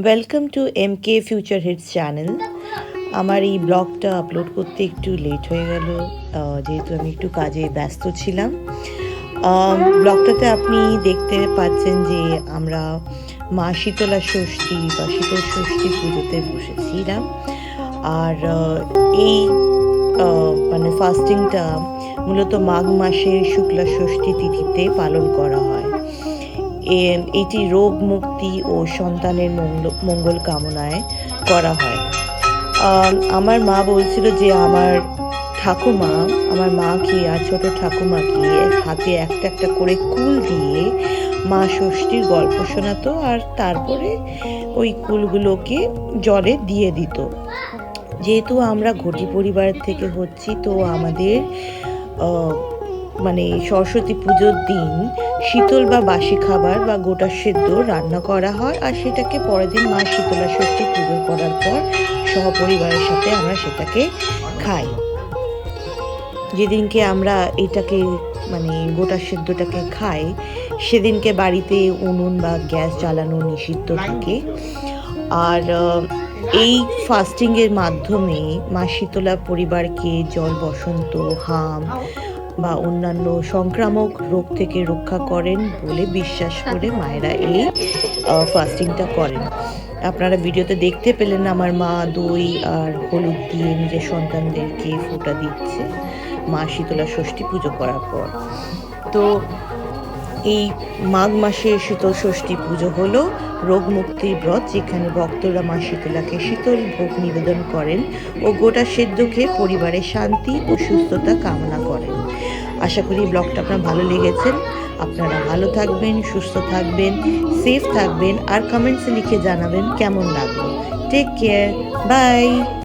Welcome to MK future hits channel. আমার এই ব্লগটা আপলোড করতে একটু লেট হয়ে গেল, যেহেতু আমি একটু কাজে ব্যস্ত ছিলাম। ব্লগটাতে আপনি দেখতে পাচ্ছেন যে আমরা মা শীতলা ষষ্ঠী বা শীতল ষষ্ঠী পুজোতে বসেছিলাম। আর এই মানে ফাস্টিংটা মূলত মাঘ মাসের শুক্লা ষষ্ঠী তিথিতে পালন করা হয়। এটি রোগ মুক্তি ও সন্তানের মঙ্গল কামনায় করা হয়। আমার মা বলছিল যে আমার মাকে আর ছোট ঠাকুমাকে হাতে একটা একটা করে কুল দিয়ে মা ষষ্ঠীর গল্প শোনাতো, আর তারপরে ওই কুলগুলোকে জলে দিয়ে দিত। যেহেতু আমরা ঘটি পরিবার থেকে হচ্ছি, তো আমাদের মানে সরস্বতী পুজোর দিন শীতল বা বাসি খাবার বা গোটা সেদ্ধ রান্না করা হয়, আর সেটাকে পরের দিন মা শীতলা ষষ্ঠী পুজো করার পর সহপরিবারের সাথে আমরা সেটাকে খাই। যেদিনকে আমরা এটাকে মানে গোটা সেদ্ধটাকে খাই, সেদিনকে বাড়িতে উনুন বা গ্যাস জ্বালানো নিষিদ্ধ থাকে। আর এই ফাস্টিংয়ের মাধ্যমে মা শীতলা পরিবারকে জল বসন্ত, হাম বা অন্যান্য সংক্রামক রোগ থেকে রক্ষা করেন বলে বিশ্বাস করে মায়েরা এই ফাস্টিংটা করেন। আপনারা ভিডিওতে দেখতে পেলেন আমার মা দই আর হলুদ দিয়ে নিজের সন্তানদেরকে ফোঁটা দিচ্ছে মা শীতলা ষষ্ঠী পুজো করার পর। তো এই মাঘ মাসে শীতল ষষ্ঠী পুজো হলো রোগ মুক্তির ব্রত, যেখানে ভক্তরা মা শীতলাকে শীতল ভোগ নিবেদন করেন ও গোটা সেদ্ধ খেয়ে পরিবারের শান্তি ও সুস্থতা কামনা করেন। আশা করি ব্লগটা আপনার ভালো লেগেছেন। আপনারা ভালো থাকবেন, সুস্থ থাকবেন, সেফ থাকবেন, আর কমেন্টসে লিখে জানাবেন কেমন লাগলো। Take care, by.